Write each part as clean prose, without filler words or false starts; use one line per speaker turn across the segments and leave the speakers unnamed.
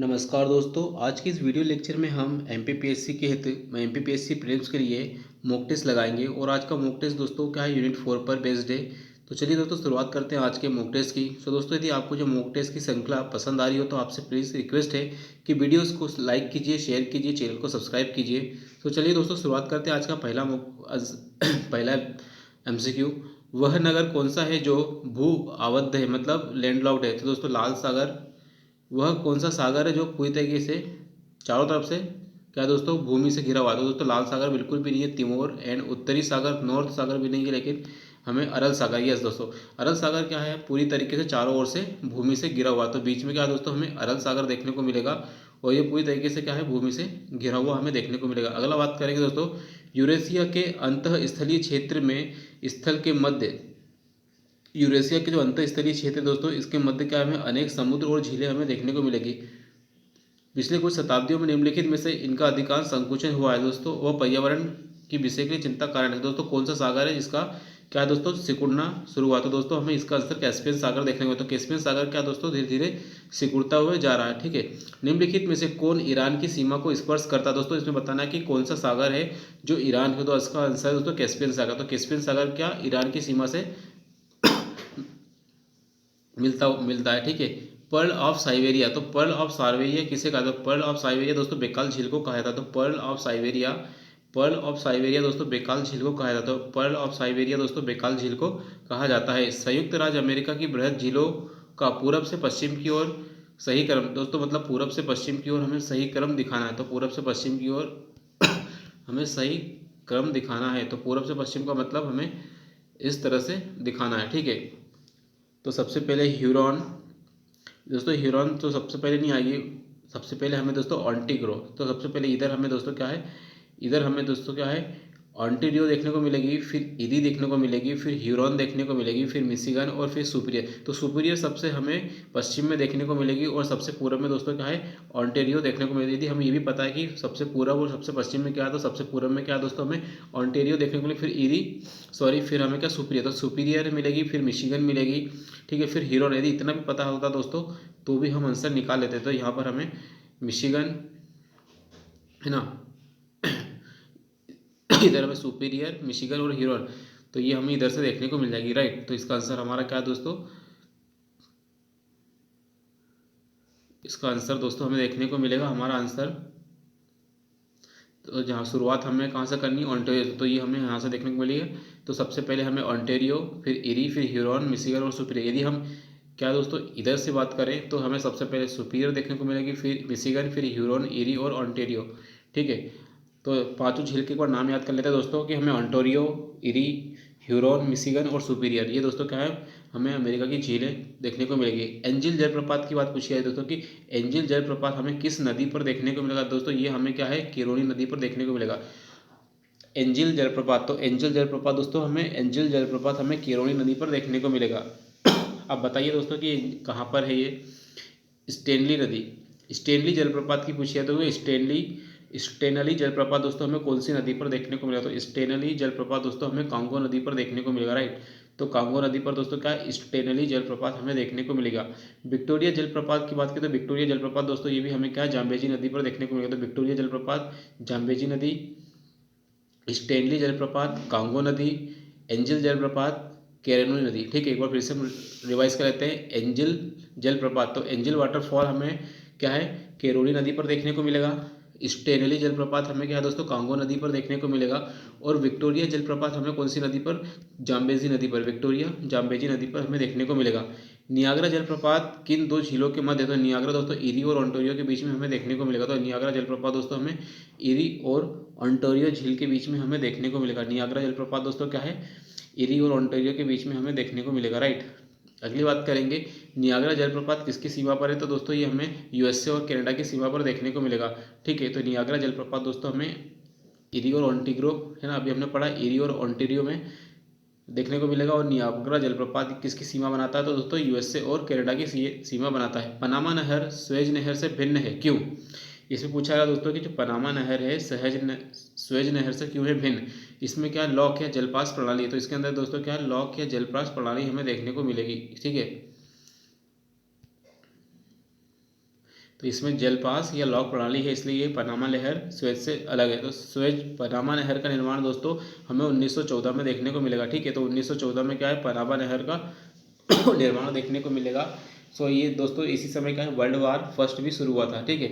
नमस्कार दोस्तों, आज की इस वीडियो लेक्चर में हम एमपीपीएससी के हित एमपीपीएससी प्रीलिम्स के लिए मॉक टेस्ट लगाएंगे। और आज का मॉक टेस्ट दोस्तों क्या है, यूनिट 4 पर बेस्ड है। तो चलिए दोस्तों शुरुआत करते हैं आज के मॉक टेस्ट की। तो दोस्तों यदि आपको जो मॉक टेस्ट की श्रृंखला पसंद आ रही हो तो आपसे प्लीज़ रिक्वेस्ट है कि वीडियोज़ को लाइक कीजिए, शेयर कीजिए, चैनल को सब्सक्राइब कीजिए। तो चलिए दोस्तों शुरुआत करते हैं आज का पहला एमसीक्यू। वह नगर कौन सा है जो भू आवद्ध है, मतलब लैंडलॉक्ड है। तो दोस्तों लाल सागर। वह कौन सा सागर है जो पूरी तरीके से चारों तरफ से क्या दोस्तों भूमि से घिरा हुआ है। तो दोस्तों लाल सागर बिल्कुल भी नहीं है, तिमोर। एंड उत्तरी सागर, नॉर्थ सागर भी नहीं है, लेकिन हमें अरल सागर, यस दोस्तों अरल सागर क्या है, पूरी तरीके से चारों ओर से भूमि से घिरा हुआ। तो बीच में क्या है दोस्तों, हमें अरल सागर देखने को मिलेगा। और ये पूरी तरीके से क्या है, भूमि से घिरा हुआ हमें देखने को मिलेगा। अगला बात करेंगे दोस्तों, यूरेशिया के अंतः स्थलीय क्षेत्र में स्थल के मध्य, यूरेशिया के जो अंतःस्थलीय क्षेत्र है दोस्तों, इसके मध्य क्या हमें अनेक समुद्र और झीलें हमें देखने को मिलेगी। पिछले कुछ शताब्दियों में निम्नलिखित में से इनका अधिकांश संकुचन हुआ है दोस्तों, वह पर्यावरण की विषय के लिए चिंता का कारण है। दोस्तों कौन सा सागर है जिसका क्या है दोस्तों सिकुड़ना शुरू हुआ। तो दोस्तों हमें इसका आंसर कैस्पियन सागर देखने को मिला। तो कैस्पियन सागर क्या दोस्तों धीरे धीरे सिकुड़ता हुआ जा रहा है। ठीक है, निम्नलिखित में से कौन ईरान की सीमा को स्पर्श करता है। दोस्तों इसमें बताना है कि कौन सा सागर है जो ईरान के, तो इसका आंसर है दोस्तों कैस्पियन सागर। तो कैस्पियन सागर क्या ईरान की सीमा से मिलता है। ठीक है, पर्ल ऑफ साइबेरिया। तो पर्ल ऑफ साइबेरिया किसे कहा था, पर्ल ऑफ साइबेरिया दोस्तों बेकाल झील को कहा था। तो पर्ल ऑफ साइबेरिया दोस्तों बेकाल झील को कहा जाता है। पर्ल ऑफ साइबेरिया दोस्तों बेकाल झील को कहा जाता है। संयुक्त राज्य अमेरिका की बृहद झीलों का पूरब से पश्चिम की ओर सही क्रम, दोस्तों मतलब पूरब से पश्चिम की ओर हमें सही क्रम दिखाना है। तो पूरब से पश्चिम की ओर हमें सही क्रम दिखाना है। तो पूरब से पश्चिम का मतलब हमें इस तरह से दिखाना है। ठीक है, तो सबसे पहले ह्यूरॉन, दोस्तों ह्यूरॉन तो सबसे पहले नहीं आएगी। सबसे पहले हमें दोस्तों ऑन्टीग्रो। तो सबसे पहले इधर हमें दोस्तों क्या है, इधर हमें दोस्तों क्या है ऑन्टेरियो देखने को मिलेगी, फिर इरी देखने को मिलेगी, फिर ह्यूरॉन देखने को मिलेगी, फिर मिशिगन और फिर सुपीरियर। तो सुपीरियर सबसे हमें पश्चिम में देखने को मिलेगी और सबसे पूर्व में दोस्तों क्या है ऑन्टेरियो देखने को मिलेगी। यदि हमें ये भी पता है कि सबसे पूर्व और सबसे पश्चिम में क्या है, तो सबसे पूर्व में क्या है दोस्तों हमें ऑन्टेरियो देखने को मिलेगी, फिर इरी फिर हमें क्या सुपीरियर, तो सुपीरियर मिलेगी, फिर मिशिगन मिलेगी। ठीक है, फिर ह्यूरॉन। यदि इतना भी पता होता दोस्तों तो भी हम आंसर निकाल लेते। तो यहाँ पर हमें मिशिगन है ना, इधर हमें सुपीरियर, मिशिगन और ह्यूरॉन, तो ये हमें इधर से देखने को मिल जाएगी। राइट, तो इसका आंसर हमारा क्या है दोस्तों, इसका आंसर दोस्तों हमें देखने को मिलेगा हमारा आंसर। तो जहाँ शुरुआत हमें कहाँ से करनी है, ऑन्टेरियो, तो ये हमें यहाँ से देखने को मिलेगा। तो सबसे पहले हमें ऑन्टेरियो, फिर इरी, फिर ह्यूरॉन, मिशिगन और सुपीरियर। यदि हम क्या दोस्तों इधर से बात करें तो हमें सबसे पहले सुपीरियर देखने को मिलेगी, फिर मिशिगन, फिर ह्यूरॉन, इरी और ऑन्टेरियो। ठीक है, तो पांचों झील के एक बार नाम याद कर लेते हैं दोस्तों कि हमें ऑन्टेरियो, इरी, ह्यूरॉन, मिशिगन और सुपीरियर, ये दोस्तों क्या है हमें अमेरिका की झीलें देखने को मिलेगी। एंजिल जलप्रपात की बात पूछी है दोस्तों कि एंजिल जलप्रपात हमें किस नदी पर देखने को मिलेगा। दोस्तों ये हमें क्या है किरोनी नदी पर देखने को मिलेगा एंजिल जलप्रपात। तो एंजिल जलप्रपात दोस्तों हमें एंजिल जलप्रपात हमें किरोनी नदी पर देखने को मिलेगा। अब बताइए दोस्तों कि कहाँ पर है ये, स्टेनली नदी, स्टेनली जलप्रपात की पूछी है तो स्टेनली जलप्रपात दोस्तों हमें कौन सी नदी पर देखने को मिलेगा। तो स्टेनली जलप्रपात दोस्तों हमें कांगो नदी पर देखने को मिलेगा। राइट, तो कांगो नदी पर दोस्तों क्या स्टेनली जलप्रपात हमें देखने को मिलेगा। विक्टोरिया जलप्रपात की बात करें तो विक्टोरिया जलप्रपात दोस्तों ये भी हमें क्या जाम्बेजी नदी पर देखने को मिलेगा। तो विक्टोरिया जलप्रपात, जाम्बेजी नदी, स्टेनली जलप्रपात, कांगो नदी, एंजल जलप्रपात, कैरेनोई नदी। ठीक है, एक बार फिर से हम रिवाइज कर लेते हैं। एंजल जलप्रपात, तो एंजल वाटरफॉल हमें क्या है कैरोली नदी पर देखने को मिलेगा। स्टेनली जलप्रपात हमें क्या है दोस्तों कांगो नदी पर देखने को मिलेगा। और विक्टोरिया जलप्रपात हमें कौन सी नदी पर, जाम्बेजी नदी पर, विक्टोरिया जाम्बेजी नदी पर हमें देखने को मिलेगा। नियाग्रा जलप्रपात किन दो झीलों के मध्य, तो नियाग्रा दोस्तों इरी और ओंटारियो के बीच में हमें देखने को मिलेगा। तो नियाग्रा जलप्रपात दोस्तों हमें इरी और ओंटारियो झील के बीच में हमें देखने को मिलेगा। नियाग्रा जलप्रपात दोस्तों क्या है इरी और ओंटारियो के बीच में हमें देखने को मिलेगा। राइट, अगली बात करेंगे नियाग्रा जलप्रपात किसकी सीमा पर है। तो दोस्तों ये हमें यूएसए और कनाडा की सीमा पर देखने को मिलेगा। ठीक है, तो नियाग्रा जलप्रपात दोस्तों हमें इरी और ओंटारियो है ना, अभी हमने पढ़ा इरी और ओंटारियो में देखने को मिलेगा। और नियाग्रा जलप्रपात किसकी सीमा बनाता है, तो दोस्तों यूएसए और कनाडा की सीमा बनाता है। पनामा नहर स्वेज नहर से भिन्न है, क्यों। इसमें पूछा गया दोस्तों कि जो पनामा नहर है स्वेज नहर से क्यों है भिन्न। इसमें क्या लॉक या जलपास प्रणाली है। तो इसके अंदर दोस्तों क्या लॉक या जलपास प्रणाली हमें देखने को मिलेगी। ठीक है, तो इसमें जलपास या लॉक प्रणाली है, इसलिए ये पनामा नहर सुएज से अलग है। तो सुएज पनामा नहर का निर्माण दोस्तों हमें 1914 में देखने को मिलेगा। ठीक है, तो 1914 में क्या है, पनामा नहर का निर्माण देखने को मिलेगा। सो ये दोस्तों इसी समय का है वर्ल्ड वार फर्स्ट भी शुरू हुआ था। ठीक है,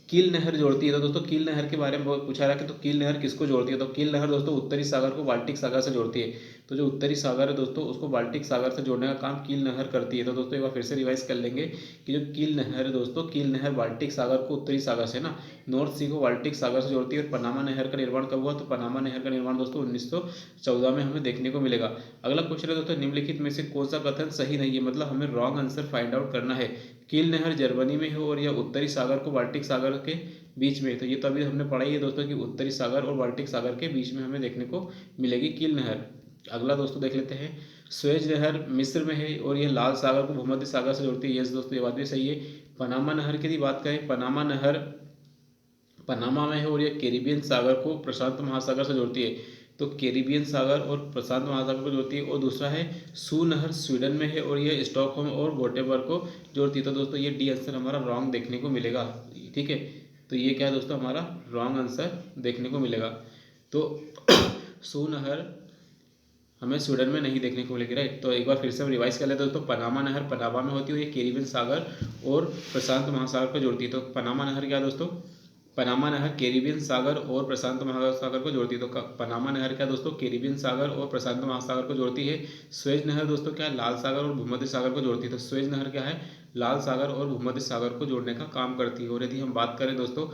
कील नहर जोड़ती है। तो दोस्तों कील नहर के बारे में बहुत पूछा रहा कि तो कील नहर किसको जोड़ती है, तो कील नहर दोस्तों उत्तरी सागर को बाल्टिक सागर से जोड़ती है। तो जो उत्तरी सागर है दोस्तों उसको बाल्टिक सागर से जोड़ने का काम कील नहर करती है। तो दोस्तों एक बार फिर से रिवाइज कर लेंगे कि जो कील नहर है दोस्तों, कील नहर बाल्टिक सागर को उत्तरी सागर से ना नॉर्थ सी को बाल्टिक सागर से जोड़ती है। और पनामा नहर का निर्माण कब हुआ, तो पनामा नहर का निर्माण दोस्तों 1914 में हमें देखने को मिलेगा। अगला क्वेश्चन है दोस्तों, निम्नलिखित में से कौन सा कथन सही नहीं है, मतलब हमें रॉन्ग आंसर फाइंड आउट करना है। कील नहर जर्मनी में है और यह उत्तरी सागर को बाल्टिक सागर के बीच में है। तो ये तो अभी हमने पढ़ा ही है दोस्तों कि उत्तरी सागर और बाल्टिक सागर के बीच में हमें देखने को मिलेगी कील नहर। अगला दोस्तों देख लेते हैं, स्वेज नहर मिस्र में है और यह लाल सागर को भूमध्य सागर से जोड़ती है। यस दोस्तों, ये बात भी सही है। पनामा नहर की बात करें, पनामा नहर पनामा में है और यह कैरिबियन सागर को प्रशांत महासागर से जोड़ती है। तो कैरिबियन सागर और प्रशांत महासागर को जोड़ती है। और दूसरा है सू नहर स्वीडन में है और यह स्टॉकहोम और गोटेबर्ग को जोड़ती है। तो दोस्तों ये डी आंसर हमारा रॉन्ग देखने को मिलेगा। ठीक है, तो ये क्या है दोस्तों, हमारा रॉन्ग आंसर देखने को मिलेगा। तो सू नहर हमें स्वीडन में नहीं देखने को मिलेगी, राइट। तो एक बार फिर से हम रिवाइज कर लेते हैं दोस्तों, पनामा नहर पनामा में होती है, ये कैरिबियन सागर और प्रशांत महासागर को जोड़ती है। तो पनामा नहर क्या दोस्तों, पनामा नहर कैरिबियन सागर और प्रशांत महासागर को जोड़ती है। तो पनामा नहर क्या दोस्तों, कैरिबियन सागर और प्रशांत महासागर को जोड़ती है। स्वेज नहर दोस्तों क्या है, लाल सागर और भूमध्य सागर को जोड़ती है। तो स्वेज नहर क्या है, लाल सागर और भूमध्य सागर को जोड़ने का काम करती है। और यदि हम बात करें दोस्तों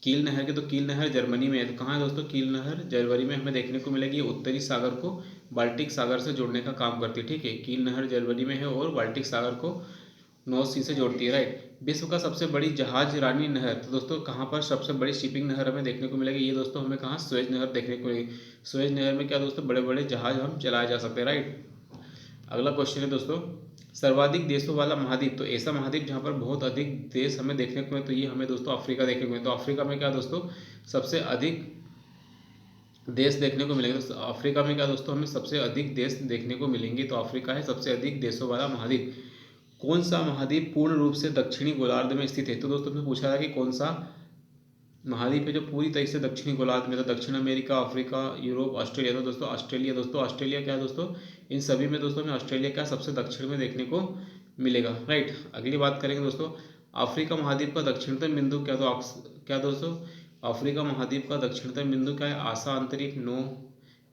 कील नहर की, तो कील नहर जर्मनी में है। तो कहाँ है दोस्तों, कील नहर जर्मनी में हमें देखने को मिलेगी। उत्तरी सागर को बाल्टिक सागर से जोड़ने का काम करती है। ठीक है, कील नहर जर्मनी में है और बाल्टिक सागर को नॉर्थ सी से जोड़ती है, राइट। विश्व का सबसे बड़ी जहाज रानी नहर, तो दोस्तों कहाँ पर सबसे बड़ी शिपिंग नहर हमें देखने को मिलेगी, ये दोस्तों हमें कहाँ, स्वेज नहर देखने को मिलेगी। स्वेज नहर में क्या दोस्तों, बड़े बड़े जहाज हम चलाए जा सकते हैं, राइट। अगला क्वेश्चन है दोस्तों, सर्वाधिक देशों वाला महाद्वीप, तो ऐसा महाद्वीप जहाँ पर बहुत अधिक देश हमें देखने को मिले, तो ये हमें दोस्तों अफ्रीका देखने को मिले। तो अफ्रीका में क्या दोस्तों सबसे अधिक देश देखने को मिलेंगे। तो अफ्रीका में क्या दोस्तों हमें सबसे अधिक देश देखने को मिलेंगे। तो अफ्रीका है सबसे अधिक देशों वाला महाद्वीप। कौन सा महाद्वीप पूर्ण रूप से दक्षिणी गोलार्ध में स्थित है, तो दोस्तों मैं पूछा था कि कौन सा महाद्वीप है जो पूरी तरीके से दक्षिणी गोलार्ध में, तो दक्षिण अमेरिका, अफ्रीका, यूरोप, ऑस्ट्रेलिया। तो दोस्तों ऑस्ट्रेलिया क्या है दोस्तों, इन सभी में दोस्तों हमें ऑस्ट्रेलिया का सबसे दक्षिण में देखने को मिलेगा, राइट। अगली बात करेंगे दोस्तों, अफ्रीका महाद्वीप का दक्षिणतम बिंदु क्या, तो क्या दोस्तों अफ्रीका महाद्वीप का दक्षिणतम बिंदु क्या है, आशा अंतरिक्ष 9,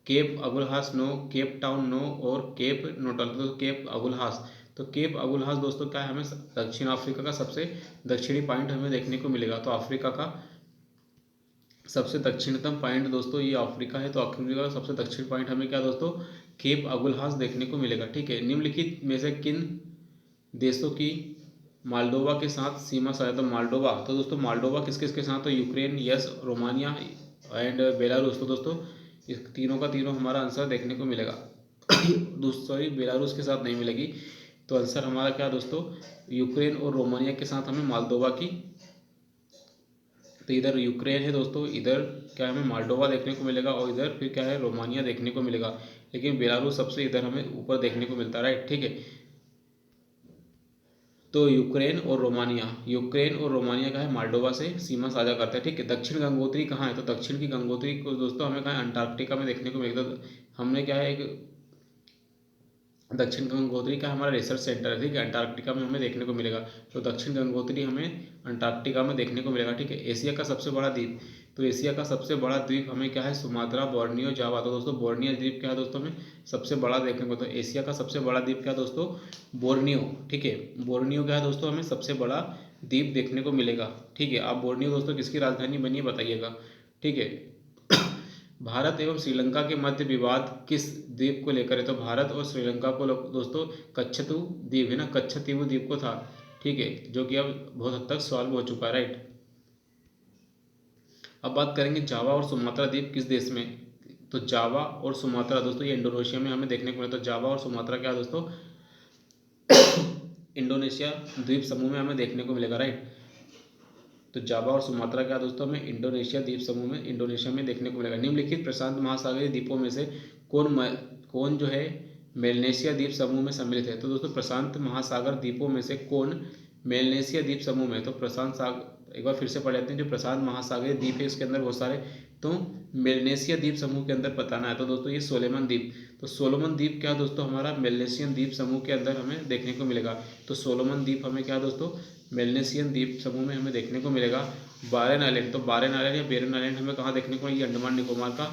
केप अगुलहास 9, केप टाउन 9 और केप नोटल। तो केप अगुलहास, तो केप अगुलहास दोस्तों क्या है, हमें दक्षिण अफ्रीका का सबसे दक्षिणी पॉइंट हमें देखने को मिलेगा। तो अफ्रीका का सबसे दक्षिणतम पॉइंट दोस्तों ये अफ्रीका है। तो अफ्रीका का सबसे दक्षिण पॉइंट हमें क्या दोस्तों, केप अगुलहास देखने को मिलेगा। ठीक है, निम्नलिखित में से किन देशों की मालडोवा के साथ सीमा साझा, तो मालडोवा, तो दोस्तों मालडोवा किस किस के साथ, तो Ukraine, yes, Romania and Belarus. तो दोस्तों इस तीनों का तीनों हमारा आंसर देखने को मिलेगा। सॉरी, बेलारूस के साथ नहीं मिलेगी। तो आंसर हमारा क्या दोस्तों, यूक्रेन और रोमानिया के साथ हमें मालदोवा की, तो इधर यूक्रेन है दोस्तों, इधर क्या हमें माल्डोवा देखने को मिलेगा और इधर फिर क्या है, रोमानिया देखने को मिलेगा। लेकिन बेलारूस सबसे इधर हमें ऊपर देखने को मिलता है, राइट। ठीक है, तो यूक्रेन और रोमानिया का है माल्डोवा से सीमा साझा करता है। ठीक है, दक्षिण गंगोत्री कहाँ है, तो दक्षिण की गंगोत्री को दोस्तों हमें कहाँ अंटार्कटिका में देखने को मिलेगा। तो हमने क्या है, एक दक्षिण गंगोत्री का हमारा रिसर्च सेंटर है, ठीक है, अंटार्कटिका में हमें देखने को मिलेगा। तो दक्षिण गंगोत्री हमें अंटार्कटिका में देखने को मिलेगा। ठीक है, एशिया का सबसे बड़ा द्वीप, तो एशिया का सबसे बड़ा द्वीप हमें क्या है, सुमात्रा, बोर्नियो, जावा। तो दोस्तों बोर्नियो द्वीप क्या है दोस्तों हमें सबसे बड़ा देखने को, तो एशिया का सबसे बड़ा द्वीप क्या दोस्तों, बोर्नियो। ठीक है, बोर्नियो क्या है दोस्तों हमें सबसे बड़ा द्वीप देखने को मिलेगा। ठीक है, आप बोर्नियो दोस्तों किसकी राजधानी बनी है बताइएगा। ठीक है, भारत एवं श्रीलंका के मध्य विवाद किस द्वीप को लेकर है, तो भारत और श्रीलंका को दोस्तों कच्छतु द्वीप है ना, कच्छतीवु द्वीप को था। ठीक है, जो कि अब बहुत हद तक सॉल्व हो चुका है, राइट। अब बात करेंगे जावा और सुमात्रा द्वीप किस देश में, तो जावा और सुमात्रा दोस्तों ये इंडोनेशिया में हमें देखने को मिला। तो जावा और सुमात्रा क्या है दोस्तों, इंडोनेशिया द्वीप समूह में हमें देखने को मिलेगा, राइट। तो जावा और सुमात्रा क्या दोस्तों हमें इंडोनेशिया द्वीप समूह में, इंडोनेशिया में देखने को मिलेगा। निम्नलिखित प्रशांत महासागरीय द्वीपों में से कौन जो है मेलनेशिया द्वीप समूह में सम्मिलित है, तो दोस्तों प्रशांत महासागर द्वीपों में से कौन मेलनेशिया द्वीप समूह में, तो प्रशांत सागर, एक बार फिर से पढ़ लेते हैं, जो प्रशांत महासागरीय द्वीप है उसके अंदर बहुत सारे, तो मेलनेशिया द्वीप समूह के अंदर बताना है। तो दोस्तों ये सोलोमन द्वीप, तो सोलोमन द्वीप क्या है दोस्तों, हमारा मेलनेशियन द्वीप समूह के अंदर हमें देखने को मिलेगा। तो सोलोमन द्वीप हमें क्या है दोस्तों, मेलनेशियन द्वीप समूह में हमें देखने को मिलेगा। बारेन आइलैंड, तो बारेन आइलैंड या बेरन आइलैंड हमें कहाँ देखने को, ये अंडमान निकोबार का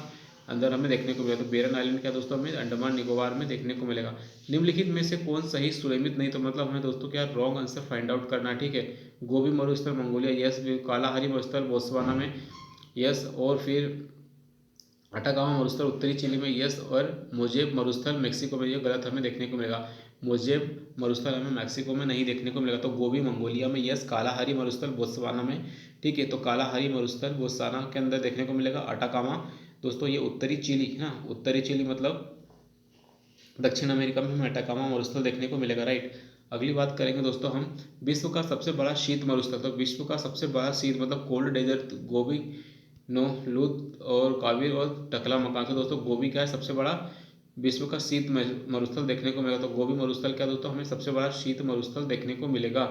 अंदर हमें देखने को मिलेगा। तो बेरन आइलैंड क्या दोस्तों, हमें अंडमान निकोबार में देखने को मिलेगा। निम्नलिखित में से कौन सही सुनिश्चित नहीं, तो मतलब हमें दोस्तों क्या रॉन्ग आंसर फाइंड आउट करना है। ठीक है, गोबी मरुस्थल मंगोलिया यस, कालाहारी मरुस्थल बोत्सवाना में यस, और फिर अटाकामा मरुस्थल उत्तरी चिली में यस, और मोजेब मरुस्थल मेक्सिको में, ये गलत हमें देखने को मिलेगा। मोजेब मरुस्थल हमें मैक्सिको में नहीं देखने को मिलेगा। तो गोबी मंगोलिया में यस, कालाहारी मरुस्थल बोत्सवाना में, ठीक है, तो कालाहारी मरुस्थल बोत्सवाना के अंदर देखने को मिलेगा। अटाकामा दोस्तों ये उत्तरी चिली है ना, उत्तरी चिली मतलब दक्षिण अमेरिका में हमें अटाकामा मरुस्थल देखने को मिलेगा, राइट। अगली बात करेंगे दोस्तों हम, विश्व का सबसे बड़ा शीत मरुस्थल, तो विश्व का सबसे बड़ा शीत मतलब कोल्ड डेजर्ट, गोबी नो लूत और काबिर और टकला मकान। तो दोस्तों गोबी क्या है, सबसे बड़ा विश्व का शीत मरुस्थल देखने को मिलेगा। तो गोबी मरुस्थल क्या दोस्तों, हमें सबसे बड़ा शीत मरुस्थल देखने को मिलेगा।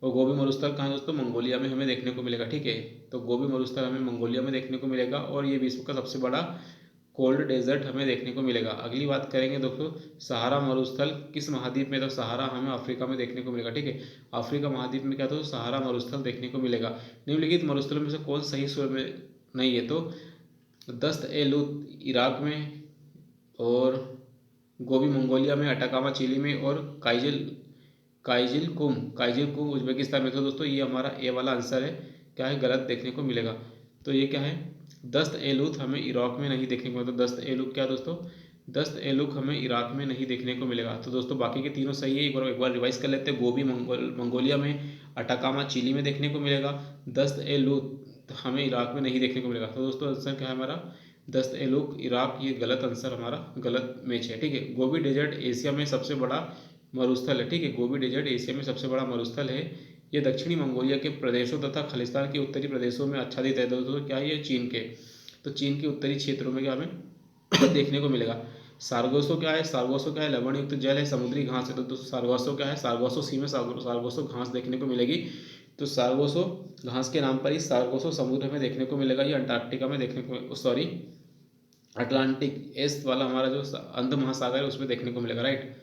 और गोबी मरुस्थल कहाँ दोस्तों, मंगोलिया में हमें देखने को मिलेगा, ठीक है। तो गोबी मरुस्थल हमें मंगोलिया में देखने को मिलेगा, और ये विश्व का सबसे बड़ा कोल्ड डेजर्ट हमें देखने को मिलेगा। अगली बात करेंगे दोस्तों, सहारा मरुस्थल किस महाद्वीप में, तो सहारा हमें अफ्रीका में देखने को मिलेगा, ठीक है। अफ्रीका महाद्वीप में क्या तो सहारा मरुस्थल देखने को मिलेगा। निम्नलिखित मरुस्थलों में से कौन सही स्वर में नहीं है, तो दस्त ए लूत इराक में, और गोबी मंगोलिया में, अटाकामा चिली में, और काइजिल कुम उज्बेकिस्तान में। तो दोस्तों ये हमारा ए वाला आंसर है, क्या है, गलत देखने को मिलेगा। तो ये क्या है, दस्त ए लूत हमें इराक में नहीं देखने को मिलेगा। तो दस्त ए लूत क्या दोस्तों, दस्त ए लूत हमें इराक में नहीं देखने को मिलेगा। तो दोस्तों बाकी के तीनों सही है, एक बार रिवाइज कर लेते हैं। गोबी मंगोलिया में, अटाकामा चिली में देखने को मिलेगा। दस्त ए लूत हमें इराक में नहीं देखने को मिलेगा। तो दोस्तों आंसर क्या है हमारा, दस्त ए लूत इराक, ये गलत आंसर हमारा, गलत मैच है, ठीक है। गोबी डेजर्ट एशिया में सबसे बड़ा मरुस्थल है, ठीक है। गोबी डेजर्ट एशिया में सबसे बड़ा मरुस्थल है। ये दक्षिणी मंगोलिया के प्रदेशों तथा खालिस्तान के उत्तरी प्रदेशों में आच्छादित है। दोस्तों क्या है ये, चीन के, तो चीन के उत्तरी क्षेत्रों में क्या हमें देखने को मिलेगा। सारगोसो क्या है, सारगोसो क्या है, लवण युक्त जल है, समुद्री घास है। तो दोस्तों सारगोसो क्या है, सारगोसो सी में सारगोसो घास देखने को मिलेगी। तो सारगोसो घास के नाम पर ही सारगोसो समुद्र में देखने को मिलेगा। ये अंटार्कटिका में देखने को, सॉरी अटलांटिक एस वाला हमारा जो अंध महासागर है उसमें देखने को मिलेगा, राइट।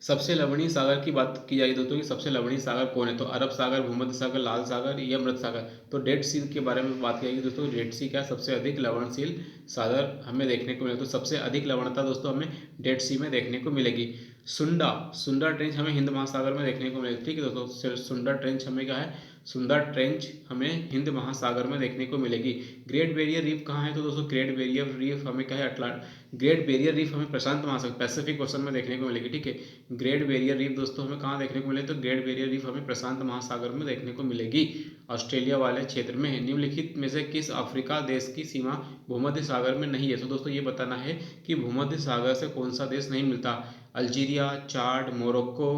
सबसे लवणीय सागर की बात की जाए दोस्तों कि सबसे लवणीय सागर कौन है, तो अरब सागर, भूमध्य सागर, लाल सागर या मृत सागर। तो डेड सी के बारे में बात की जाएगी दोस्तों, डेड सी क्या सबसे अधिक लवणशील सागर हमें देखने को मिलेगा। तो सबसे अधिक लवणता दोस्तों हमें डेड सी में देखने को मिलेगी। सुंडा ट्रेंच हमें हिंद महासागर में देखने को मिलेगी, ठीक है दोस्तों। सुंडा ट्रेंच हमें क्या है, सुंदर ट्रेंच हमें हिंद महासागर में देखने को मिलेगी। ग्रेट बैरियर रीफ कहाँ है, तो दोस्तों ग्रेट बैरियर रीफ हमें क्या है, ग्रेट बैरियर रीफ हमें प्रशांत महासागर पैसिफिक ओशन में देखने को मिलेगी, ठीक है। ग्रेट बैरियर रीफ दोस्तों हमें कहाँ देखने को मिलेगी, तो ग्रेट बैरियर रीफ हमें प्रशांत महासागर में देखने को मिलेगी, ऑस्ट्रेलिया वाले क्षेत्र में है। निम्नलिखित में से किस अफ्रीका देश की सीमा भूमध्य सागर में नहीं है, तो दोस्तों ये बताना है कि भूमध्य सागर से कौन सा देश नहीं मिलता। अल्जीरिया, चाड, मोरक्को,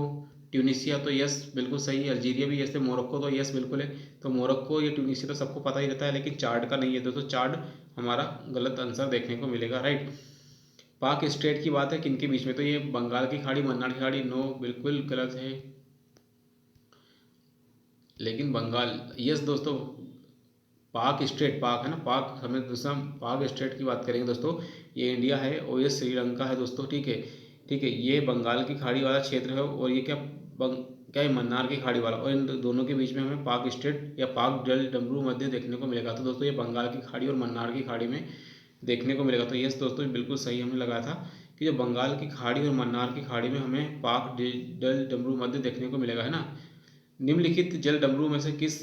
ट्यूनिसिया। तो यस बिल्कुल सही है, अल्जीरिया भी यस है, मोरक्को तो यस बिल्कुल है। तो मोरक्को या ट्यूनिसिया तो सबको पता ही रहता है, लेकिन चाड का नहीं है दोस्तों, चाड हमारा गलत आंसर देखने को मिलेगा, राइट। पाक स्टेट की बात है किनके बीच में, तो ये बंगाल की खाड़ी, मन्नार की खाड़ी, नो बिल्कुल गलत है। लेकिन बंगाल यस दोस्तों, पाक स्टेट, पाक है ना, पाक हमें दूसरा पाक स्टेट की बात करेंगे दोस्तों, ये इंडिया है और ये श्रीलंका है दोस्तों, ठीक है, ठीक है। ये बंगाल की खाड़ी वाला क्षेत्र है, और ये क्या है, मन्नार की खाड़ी वाला, और इन दोनों के बीच में हमें पाक स्टेट या पाक जल डमरू मध्य देखने को मिलेगा। तो दोस्तों ये बंगाल की खाड़ी और मन्नार की खाड़ी में देखने को मिलेगा। तो यस दोस्तों बिल्कुल सही हमने लगाया था कि जो बंगाल की खाड़ी और मन्नार की खाड़ी में हमें पाक जल डमरू मध्य देखने को मिलेगा, है ना। निम्नलिखित जल डमरू में से किस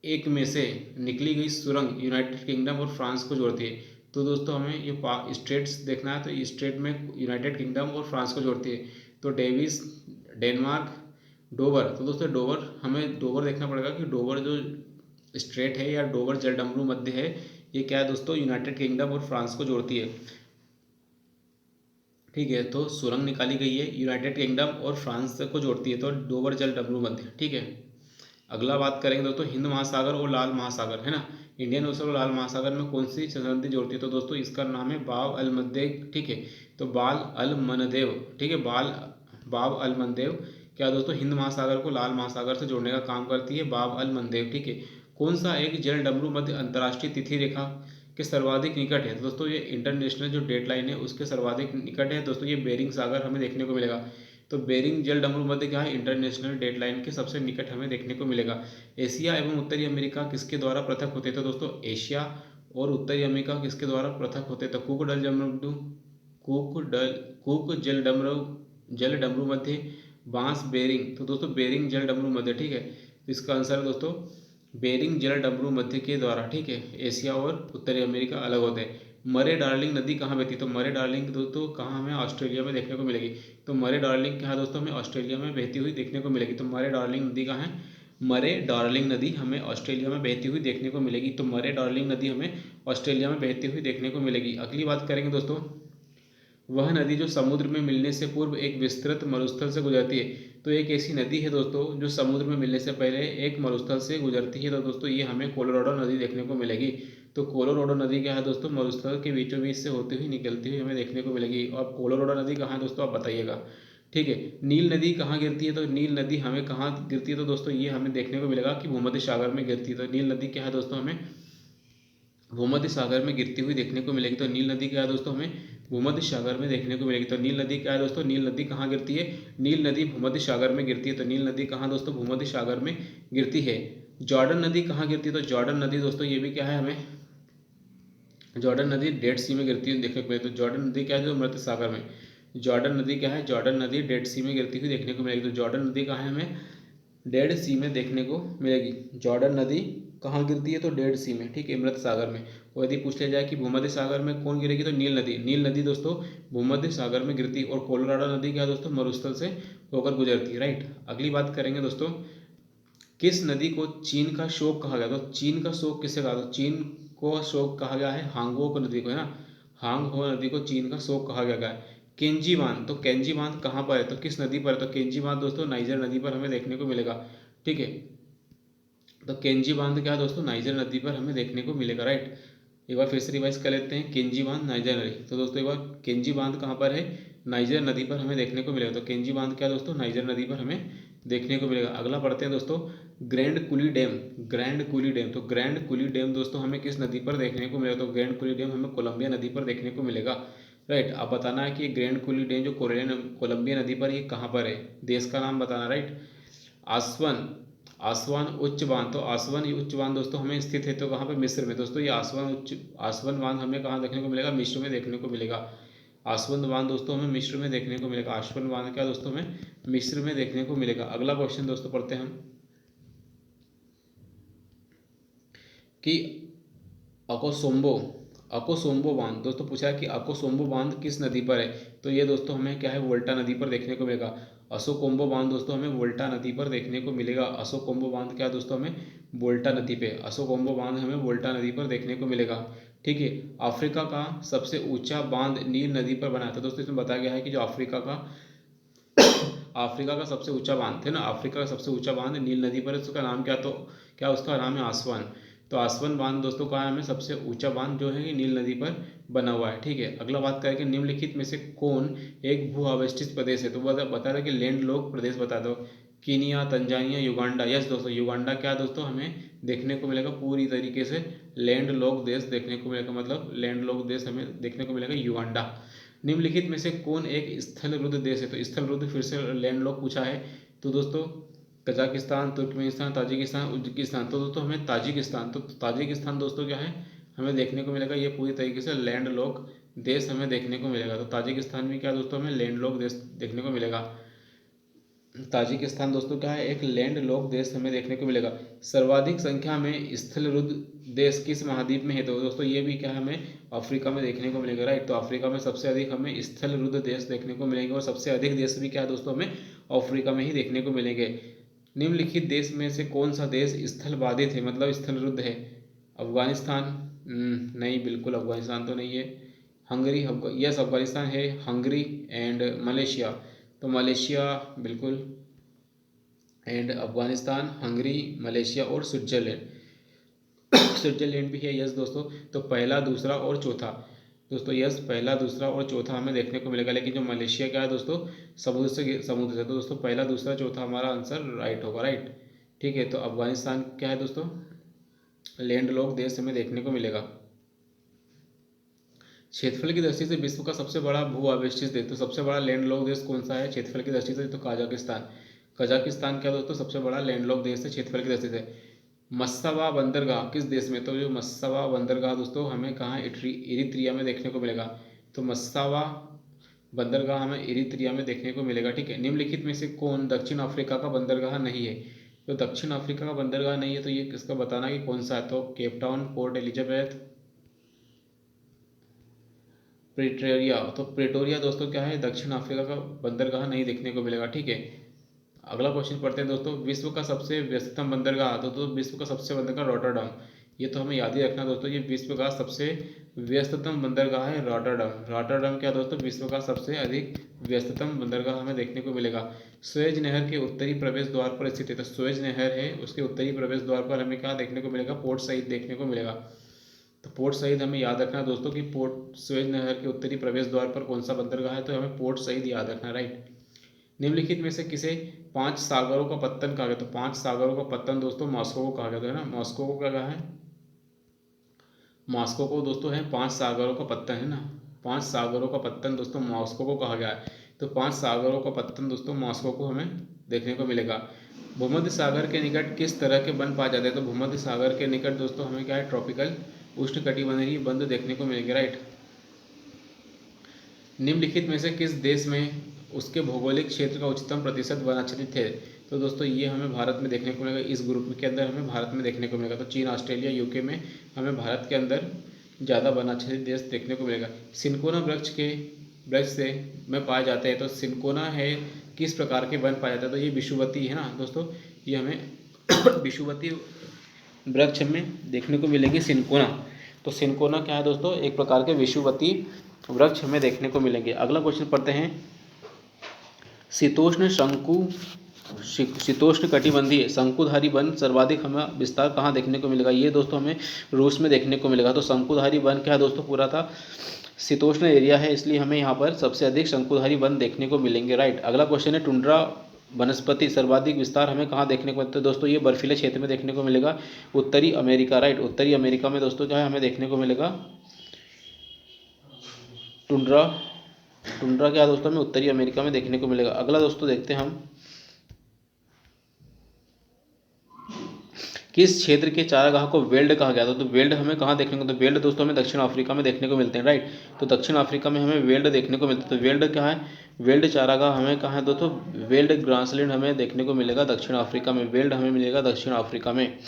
एक में से निकली गई सुरंग यूनाइटेड किंगडम और फ्रांस को जोड़ती है, तो दोस्तों हमें ये स्टेट्स देखना है। तो ये स्टेट में यूनाइटेड किंगडम और फ्रांस को जोड़ती है। तो डेविस, डेनमार्क, डोवर। तो दोस्तों डोवर, हमें डोवर देखना पड़ेगा कि डोवर जो स्ट्रेट है या डोवर जलडमरू मध्य है, ये क्या है दोस्तों, यूनाइटेड किंगडम और फ्रांस को जोड़ती है, ठीक है। तो सुरंग निकाली गई है, यूनाइटेड किंगडम और फ्रांस को जोड़ती है, तो डोवर जल डमरू मध्य, ठीक है। अगला बात करेंगे दोस्तों हिंद महासागर और लाल महासागर, है ना। इंडियन ओशन और लाल महासागर में कौन सी नदी जोड़ती है? तो दोस्तों इसका नाम है बाब अल मंदेब, ठीक है। तो बाल अल मनदेव, ठीक है, बाब अल मंदेव क्या दोस्तों हिंद महासागर को लाल महासागर से जोड़ने का काम करती है, बाब अल मंदेव, ठीक है। कौन सा एक जल डमरू मध्य अंतर्राष्ट्रीय तिथि रेखा के सर्वाधिक निकट है? तो दोस्तों ये इंटरनेशनल जो डेट लाइन है उसके सर्वाधिक निकट है दोस्तों, ये बेरिंग सागर हमें देखने को मिलेगा। तो बेरिंग जल डमरू मध्य क्या है? इंटरनेशनल डेट लाइन के सबसे निकट हमें देखने को मिलेगा। एशिया एवं उत्तरी अमेरिका किसके द्वारा पृथक होते थे? दोस्तों एशिया और उत्तरी अमेरिका किसके द्वारा पृथक होते थे? कुक जल डमरू मध्य बांस बेरिंग। तो दोस्तों बेरिंग जल डमरू मध्य, ठीक है। तो इसका आंसर है दोस्तों बेरिंग जल डमरू मध्य के द्वारा, ठीक है। एशिया और उत्तरी अमेरिका अलग होते हैं। मरे डार्लिंग नदी कहाँ बहती है? तो मरे डार्लिंग दोस्तों कहाँ हमें ऑस्ट्रेलिया में देखने को मिलेगी। तो मरे डार्लिंग क्या है दोस्तों हमें ऑस्ट्रेलिया में बहती हुई देखने को मिलेगी। तो मरे डार्लिंग नदी कहाँ है? मरे डार्लिंग नदी हमें ऑस्ट्रेलिया में बहती हुई देखने को मिलेगी। तो मरे डार्लिंग नदी हमें ऑस्ट्रेलिया में बहती हुई देखने को मिलेगी। अगली बात करेंगे दोस्तों, वह नदी जो समुद्र में मिलने से पूर्व एक विस्तृत मरुस्थल से गुजरती है। तो एक ऐसी नदी है दोस्तों जो समुद्र में मिलने से पहले एक मरुस्थल से गुजरती है। तो दोस्तों ये हमें कोलोराडो नदी देखने को मिलेगी। तो कोलोराडो नदी क्या है दोस्तों? मरुस्थल के बीचों बीच से होती हुई निकलती हुई हमें देखने को मिलेगी। और कोलोराडो नदी कहाँ है दोस्तों आप बताइएगा, ठीक है। नील नदी कहाँ गिरती है? तो नील नदी हमें कहाँ गिरती है? तो दोस्तों ये हमें देखने को मिलेगा कि भूमध्य सागर में गिरती है। तो नील नदी क्या है दोस्तों हमें भूमध्य सागर में गिरती हुई देखने को मिलेगी। तो नील नदी क्या है दोस्तों हमें भूमध्य सागर में देखने को मिलेगी। तो नील नदी क्या है दोस्तों? नील नदी कहाँ गिरती है? नील नदी भूमध्य सागर में गिरती है। तो नील नदी कहाँ दोस्तों? भूमध्य सागर में गिरती है। जॉर्डन नदी कहाँ गिरती है? तो जॉर्डन नदी दोस्तों ये भी क्या है हमें जॉर्डन नदी डेड सी में गिरती हुई देखने को मिलेगी। तो जॉर्डन नदी क्या है जो मध्य सागर में, जॉर्डन नदी क्या है? जॉर्डन नदी डेड सी में गिरती हुई देखने को मिलेगी। तो जॉर्डन नदी कहाँ है हमें डेड सी में देखने को मिलेगी। जॉर्डन नदी कहाँ गिरती है? तो डेड सी में, ठीक है, मृत सागर में। और यदि पूछ लिया जाए कि भूमध्य सागर में कौन गिरेगी? तो नील नदी दोस्तों भूमध्य सागर में गिरती है। और कोलोराडो नदी क्या है दोस्तों? मरुस्थल से होकर गुजरती है, राइट। अगली बात करेंगे दोस्तों, किस नदी को चीन का शोक कहा गया? तो चीन का शोक किसे कहा? तो चीन को शोक कहा गया है हांगवो नदी को, है ना। हांगहो नदी को चीन का शोक कहा गया है। केंजी बांध, तो केंजी बांध कहाँ पर है? तो किस नदी पर है? तो केंजी बांध दोस्तों नाइजर नदी पर हमें देखने को मिलेगा, ठीक है। तो केंजी बांध क्या है दोस्तों? नाइजर नदी पर हमें देखने को मिलेगा, राइट। एक बार फिर से रिवाइज कर लेते हैं, केंजी बांध नाइजर नदी। तो दोस्तों एक बार केंजी बांध कहाँ पर है? नाइजर नदी पर हमें देखने को मिलेगा। तो केंजी बांध क्या दोस्तों? नाइजर नदी पर हमें देखने को मिलेगा। अगला पढ़ते हैं दोस्तों, ग्रैंड कुली डैम। ग्रैंड कुली डैम, तो ग्रैंड कुली डैम दोस्तों हमें किस नदी पर देखने को मिलेगा? तो ग्रैंड कुली डैम हमें कोलंबिया नदी पर देखने को मिलेगा, राइट। अब बताना है कि ग्रैंड कुली डैम जो कोलंबिया नदी पर ये कहाँ पर है, देश का नाम बताना, राइट। आसवन आसवान उच्च बांध, तो आसवन ये उच्च बांध दोस्तों हमें स्थित है तो कहाँ पे? मिस्र में। दोस्तों ये आसवन बांध हमें कहाँ देखने को मिलेगा? मिस्र में देखने को मिलेगा। आसवन बांध दोस्तों हमें मिस्र में देखने को मिलेगा। आसवन बांध क्या दोस्तों हमें मिस्र में देखने को मिलेगा। अगला क्वेश्चन दोस्तों पढ़ते हैं हम कि अकोसोम्बो अकोसोम्बो बांध, दोस्तों पूछा है कि अकोसोम्बो बांध किस नदी पर है? तो ये दोस्तों हमें क्या है? वोल्टा नदी पर देखने को मिलेगा। असोकोम्बो बांध दोस्तों हमें वोल्टा नदी पर देखने को मिलेगा। असोकोम्बो बांध क्या दोस्तों हमें वोल्टा नदी पे, असोकोम्बो बांध हमें वोल्टा नदी पर देखने को मिलेगा, ठीक है। अफ्रीका का सबसे ऊंचा बांध नील नदी पर बना था। दोस्तों इसमें बताया गया है कि जो अफ्रीका का सबसे ऊंचा बांध थे ना, अफ्रीका का सबसे ऊंचा बांध नील नदी पर है। उसका नाम क्या? तो क्या उसका नाम है? आसवन। तो आसवन बांध दोस्तों कहाँ है? हमें सबसे ऊंचा बांध जो है ये नील नदी पर बना हुआ है, ठीक है। अगला बात करेंगे, निम्नलिखित में से कौन एक भू अवस्थित प्रदेश है? तो बता रहा कि लैंड लॉक प्रदेश बता दो। Kenya, Tanzania, Uganda. यस दोस्तों युगांडा क्या दोस्तों हमें देखने को मिलेगा? पूरी तरीके से लैंड लॉक देश देखने को मिलेगा, मतलब लैंड लॉक देश हमें देखने को मिलेगा युगांडा। निम्नलिखित में से कौन एक स्थल रुद्ध देश है? तो स्थल रुद्ध फिर से लैंड लॉक पूछा है। तो दोस्तों कजाकिस्तान, तुर्कमेनिस्तान, ताजिकिस्तान, उज्बेकिस्तान। तो दोस्तों हमें ताजिकिस्तान, तो ताजिकिस्तान दोस्तों क्या है हमें देखने को मिलेगा? ये पूरी तरीके से लैंड लॉक देश हमें देखने को मिलेगा। तो ताजिकिस्तान में क्या दोस्तों हमें लैंड लॉक देश देखने को मिलेगा। ताजिकिस्तान दोस्तों क्या है? एक लैंड लॉक देश हमें देखने को मिलेगा। सर्वाधिक संख्या में स्थल रुद्ध देश किस महाद्वीप में है? तो दोस्तों ये भी क्या है हमें अफ्रीका में देखने को मिलेगा, राइट। तो अफ्रीका में सबसे अधिक हमें स्थल रुद्ध देश देखने को मिलेंगे और सबसे अधिक देश भी क्या है दोस्तों हमें अफ्रीका में ही देखने को मिलेंगे। निम्नलिखित देश में से कौन सा देश स्थल बाधित है, मतलब स्थल रुद्ध है? अफगानिस्तान? नहीं, बिल्कुल अफगानिस्तान तो नहीं है। हंगरी, यस अफगानिस्तान है। हंगरी एंड मलेशिया, तो मलेशिया बिल्कुल, एंड अफगानिस्तान, हंगरी, मलेशिया और स्विट्जरलैंड। स्विट्जरलैंड भी है, यस दोस्तों। तो पहला, दूसरा और चौथा दोस्तों, यस पहला, दूसरा और चौथा हमें देखने को मिलेगा। लेकिन जो मलेशिया क्या है दोस्तों, समुद्र से, तो दोस्तों पहला, दूसरा, चौथा हमारा आंसर राइट होगा, राइट। ठीक है, तो अफगानिस्तान क्या है दोस्तों, लैंड लॉक देश हमें देखने को मिलेगा। क्षेत्रफल की दृष्टि से विश्व का सबसे बड़ा भू आवेशित देश, तो सबसे बड़ा लैंड लॉक देश कौन सा है क्षेत्रफल की दृष्टि से, तो कजाकिस्तान। कजाकिस्तान क्या दोस्तों, सबसे बड़ा लैंड लॉक देश है क्षेत्रफल की दृष्टि से। मस्सावा बंदरगाह किस देश में, तो जो मस्सावा बंदरगाह दोस्तों हमें कहाँ, इरित्रिया में देखने को मिलेगा। तो मस्सावा बंदरगाह हमें इरित्रिया में देखने को मिलेगा। ठीक है, निम्नलिखित में से कौन दक्षिण अफ्रीका का बंदरगाह नहीं है, तो दक्षिण अफ्रीका का बंदरगाह नहीं है, तो ये किसका बताना कि कौन सा है, तो Cape Town, port Elizabeth, Pretoria. तो प्रिटोरिया दोस्तों क्या है, दक्षिण अफ्रीका का बंदरगाह नहीं देखने को मिलेगा। ठीक है, अगला क्वेश्चन पढ़ते हैं दोस्तों, विश्व का सबसे व्यस्ततम बंदरगाह, तो विश्व का सबसे बंदरगाह रॉटरडम। ये तो हमें याद ही रखना दोस्तों, ये विश्व का सबसे व्यस्ततम बंदरगाह है रॉटरडम। रॉटरडम क्या दोस्तों, विश्व का सबसे अधिक व्यस्ततम बंदरगाह हमें देखने को मिलेगा। सुएज नहर के उत्तरी प्रवेश द्वार पर स्थित है, तो सुएज नहर है उसके उत्तरी प्रवेश द्वार पर हमें क्या देखने को मिलेगा, पोर्ट सईद देखने को मिलेगा। तो पोर्ट सईद हमें याद रखना दोस्तों कि पोर्ट सुएज नहर के उत्तरी प्रवेश द्वार पर कौन सा बंदरगाह है, तो हमें पोर्ट सईद याद रखना, राइट। निम्नलिखित में से किसे 5 सागरों का पत्तन कहा गया, तो 5 सागरों का पत्तन दोस्तों मॉस्को को कहा गया, है ना। मॉस्को को क्या कहा है, मॉस्को को दोस्तों है 5 सागरों का पत्तन, है ना। 5 सागरों का पत्तन दोस्तों मॉस्को को कहा गया है। तो 5 सागरों का पत्तन दोस्तों मॉस्को को हमें देखने को मिलेगा। भूमध्य सागर के निकट किस तरह के वन पाए जाते हैं, तो भूमध्य सागर के निकट दोस्तों हमें क्या है, ट्रॉपिकल उष्णकटिबंधीय वन देखने को मिलेंगे, राइट। निम्नलिखित में से किस देश में उसके भौगोलिक क्षेत्र का उच्चतम प्रतिशत वनाच्छादित है, तो दोस्तों ये हमें भारत में देखने को मिलेगा। इस ग्रुप के अंदर हमें भारत में देखने को मिलेगा। तो चीन, ऑस्ट्रेलिया, यूके में हमें भारत के अंदर ज़्यादा वनाच्छादित देश देखने को मिलेगा। सिनकोना वृक्ष से में पाए जाते हैं, तो सिनकोना है किस प्रकार के वन पाए जाते हैं, तो ये विषुवती है ना दोस्तों, ये हमें विषुवती वृक्ष में देखने को मिलेंगे सिनकोना। तो सिनकोना क्या है दोस्तों, एक प्रकार के विषुवती वृक्ष हमें देखने को मिलेंगे। अगला क्वेश्चन पढ़ते हैं, शीतोष्ण कटिबंधीय शंकुधारी वन सर्वाधिक हमें विस्तार कहाँ देखने को मिलेगा, ये दोस्तों हमें रूस में देखने को मिलेगा। तो शंकुधारी वन क्या है दोस्तों, पूरा था शीतोष्ण एरिया है, इसलिए हमें यहाँ पर सबसे अधिक शंकुधारी वन देखने को मिलेंगे, राइट। अगला क्वेश्चन है, टुंड्रा वनस्पति सर्वाधिक विस्तार हमें कहाँ देखने को मिलता है, दोस्तों ये बर्फीले क्षेत्र में देखने को मिलेगा, उत्तरी अमेरिका, राइट। उत्तरी अमेरिका में दोस्तों क्या है हमें देखने को मिलेगा टुंड्रा। टुंड्रा क्या दोस्तों हमें उत्तरी अमेरिका में देखने को मिलेगा। अगला दोस्तों देखते हैं हम, किस क्षेत्र के चारागाह को वेल्ड कहा गया था, तो वेल्ड हमें कहाँ देखने को, तो वेल्ड दोस्तों हमें दक्षिण अफ्रीका में देखने को मिलते हैं, राइट। तो दक्षिण अफ्रीका में हमें वेल्ड देखने को मिलता है। तो वेल्ड क्या है, वेल्ड चारागाह हमें कहाँ है दोस्तों, वेल्ड ग्रासलैंड हमें देखने को मिलेगा दक्षिण अफ्रीका में। वेल्ड हमें मिलेगा दक्षिण अफ्रीका में,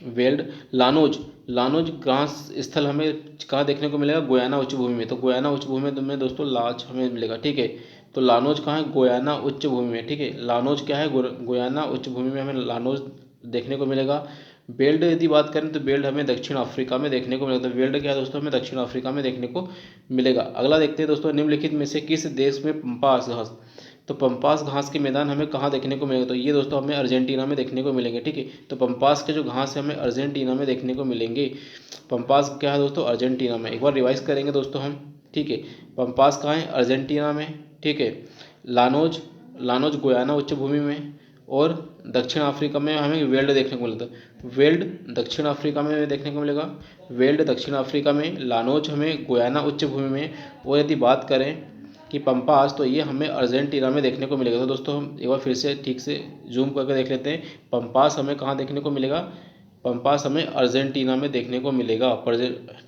वेल्ड। लानोज, लानोज घास स्थल हमें कहाँ देखने को मिलेगा, गोयाना उच्च भूमि में। तो गोयाना उच्च भूमि में दोस्तों लाज हमें मिलेगा, ठीक है। तो लानोज कहाँ है, गोयाना उच्च भूमि में, ठीक है। लानोज क्या है, गोयाना उच्च भूमि में हमें लानोज देखने को मिलेगा। बेल्ट यदि बात करें तो बेल्ट हमें दक्षिण अफ्रीका में देखने को मिलेगा। तो बेल्ट क्या है दोस्तों, हमें दक्षिण अफ्रीका में देखने को मिलेगा। अगला देखते हैं दोस्तों, निम्नलिखित में से किस देश में पंपास घास, तो पंपास घास के मैदान हमें कहाँ देखने को मिलेगा, तो ये दोस्तों हमें अर्जेंटीना में देखने को मिलेंगे, ठीक है। तो पंपास के जो घास है हमें अर्जेंटीना में देखने को मिलेंगे। पंपास क्या है दोस्तों, अर्जेंटीना में। एक बार रिवाइज करेंगे दोस्तों हम, ठीक है। पंपास कहाँ है, अर्जेंटीना में, ठीक है। लानोज, लानोज गोयाना उच्च भूमि में, और दक्षिण अफ्रीका में हमें वेल्ड देखने को मिलता है। वेल्ड दक्षिण अफ्रीका में हमें देखने को मिलेगा, वेल्ड दक्षिण अफ्रीका में, लानोज हमें गोयाना उच्च भूमि में, और यदि बात करें कि पंपास तो ये हमें अर्जेंटीना में देखने को मिलेगा। तो दोस्तों हम एक बार फिर से ठीक से जूम करके देख लेते हैं, पंपास हमें कहाँ देखने को मिलेगा, पंपास हमें अर्जेंटीना में देखने को मिलेगा,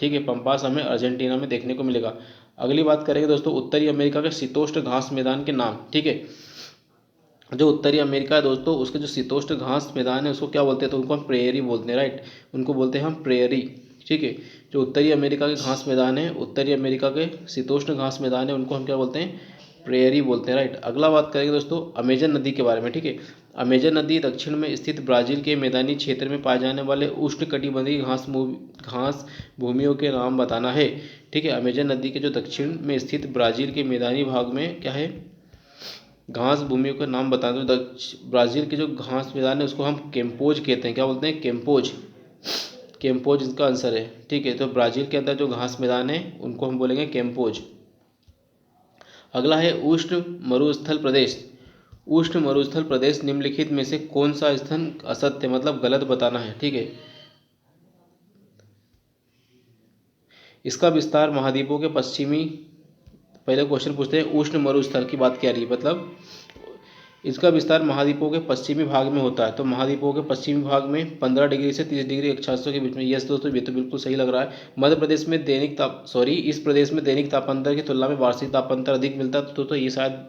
ठीक है। पंपास हमें अर्जेंटीना में देखने को मिलेगा। अगली बात करेंगे दोस्तों, उत्तरी अमेरिका के शीतोष्ण घास मैदान के नाम, ठीक है। जो उत्तरी अमेरिका है दोस्तों, उसके जो शीतोष्ण घास मैदान है उसको क्या बोलते हैं, तो उनको हम प्रेयरी बोलते हैं, राइट। उनको बोलते हैं हम प्रेयरी, ठीक है। जो उत्तरी अमेरिका के घास मैदान है, उत्तरी अमेरिका के शीतोष्ण घास मैदान है, उनको हम क्या बोलते हैं, प्रेयरी बोलते हैं, राइट। अगला बात करेंगे दोस्तों अमेजन नदी के बारे में, ठीक है। अमेजन नदी दक्षिण में स्थित ब्राज़ील के मैदानी क्षेत्र में पाए जाने वाले उष्णकटिबंधीय घास भूमियों के नाम बताना है, ठीक है। अमेजन नदी के जो दक्षिण में स्थित ब्राज़ील के मैदानी भाग में क्या है, घास भूमियों का नाम बता दो। ब्राज़ील के जो घास मैदान है उसको हम केम्पोज कहते हैं, क्या बोलते हैं, केम्पोज। कैंपोज इसका आंसर है। ठीक है, तो ब्राज़ील के अंदर जो घास मैदान है उनको हम बोलेंगे कैंपोज। अगला है उष्ण मरुस्थल प्रदेश। उष्ण मरुस्थल प्रदेश निम्नलिखित में से कौन सा स्थान असत्य मतलब गलत बताना है। ठीक है, इसका विस्तार महाद्वीपों के पश्चिमी, पहले क्वेश्चन पूछते हैं उष्ण मरुस्थल की बात क्या रही है, मतलब इसका विस्तार महाद्वीपों के पश्चिमी भाग में होता है। तो महाद्वीपों के पश्चिमी भाग में 15 डिग्री से 30 डिग्री अक्षांशों के बीच में। यस दोस्तों, ये तो बिल्कुल सही लग रहा है। मध्य प्रदेश में इस प्रदेश में दैनिक तापांतर की तुलना में वार्षिक तापांतर अधिक मिलता है। तो ये शायद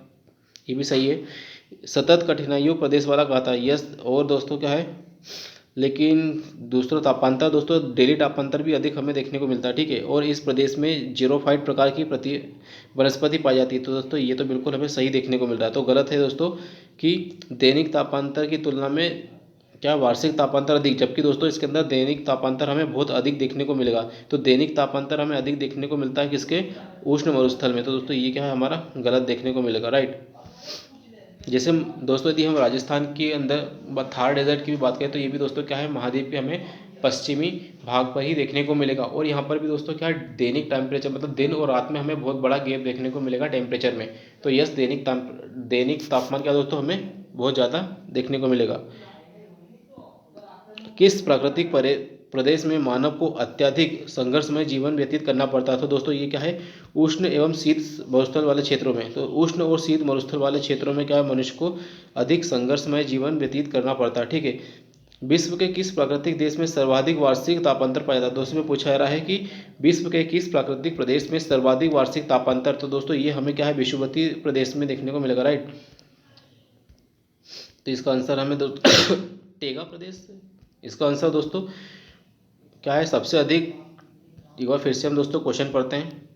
ये भी सही है। सतत कठिनाइयों प्रदेश वाला कहता है। यस, और दोस्तों क्या है, लेकिन दूसरा तापांतर दोस्तों डेली तापांतर भी अधिक हमें देखने को मिलता है। ठीक है, और इस प्रदेश में जीरोफाइट प्रकार की वनस्पति पाई जाती है। तो दोस्तों ये तो बिल्कुल हमें सही देखने को मिल रहा है। तो गलत है दोस्तों कि दैनिक तापांतर की तुलना में क्या वार्षिक तापांतर अधिक, जबकि दोस्तों इसके अंदर दैनिक तापांतर हमें बहुत अधिक देखने को मिलेगा। तो दैनिक तापांतर हमें अधिक देखने को मिलता है किसके, उष्ण मरुस्थल में। तो दोस्तों ये क्या है हमारा गलत देखने को मिलेगा, राइट। जैसे दोस्तों यदि हम राजस्थान के अंदर थार डेजर्ट की भी बात करें तो ये भी दोस्तों क्या है महाद्वीप के हमें पश्चिमी भाग पर ही देखने को मिलेगा। और यहाँ पर भी दोस्तों क्या है दैनिक टेम्परेचर मतलब दिन और रात में हमें बहुत बड़ा गैप देखने को मिलेगा टेम्परेचर में। तो यस, दैनिक तापमान क्या दोस्तों हमें बहुत ज़्यादा देखने को मिलेगा। किस प्राकृतिक प्रदेश में मानव को अत्यधिक संघर्षमय जीवन व्यतीत करना पड़ता है। तो दोस्तों ये क्या है, उष्ण एवं शीत मरुस्थल वाले क्षेत्रों में। तो उष्ण और शीत मरुस्थल वाले क्षेत्रों में क्या है मनुष्य को अधिक संघर्षमय जीवन व्यतीत करना पड़ता है। ठीक है, विश्व के किस प्राकृतिक देश में सर्वाधिक वार्षिक तापांतर पाया जाता है। दोस्तों में पूछा जा रहा है कि विश्व के किस प्राकृतिक प्रदेश में सर्वाधिक वार्षिक तापांतर। तो दोस्तों ये हमें क्या है विषुवतीय प्रदेश में देखने को मिलेगा, राइट। तो इसका आंसर हमें टेगा प्रदेश, इसका आंसर दोस्तों क्या है सबसे अधिक। एक बार फिर से हम दोस्तों क्वेश्चन पढ़ते हैं।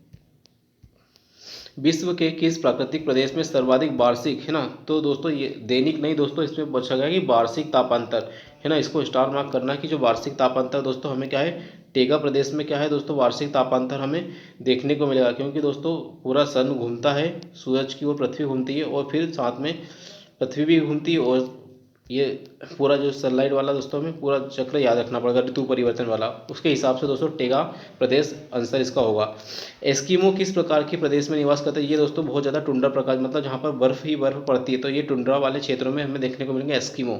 विश्व के किस प्राकृतिक प्रदेश में सर्वाधिक वार्षिक, है ना। तो दोस्तों ये दैनिक नहीं दोस्तों, इसमें पूछा गया कि वार्षिक तापांतर, है ना। इसको स्टार मार्क करना कि जो वार्षिक तापांतर दोस्तों हमें क्या है टेगा प्रदेश में क्या है दोस्तों वार्षिक तापांतर हमें देखने को मिलेगा। क्योंकि दोस्तों पूरा सन घूमता है सूरज की ओर, पृथ्वी घूमती है और फिर साथ में पृथ्वी भी घूमती है। और ये पूरा जो सनलाइट वाला दोस्तों हमें पूरा चक्र याद रखना पड़ेगा, ऋतु परिवर्तन वाला। उसके हिसाब से दोस्तों टेगा प्रदेश आंसर इसका होगा। एस्किमो किस प्रकार के प्रदेश में निवास करते हैं। ये दोस्तों बहुत ज़्यादा टुंड्रा प्रकार मतलब जहाँ पर बर्फ़ ही बर्फ़ पड़ती है। तो ये टुंड्रा वाले क्षेत्रों में हमें देखने को मिलेंगे एस्किमो।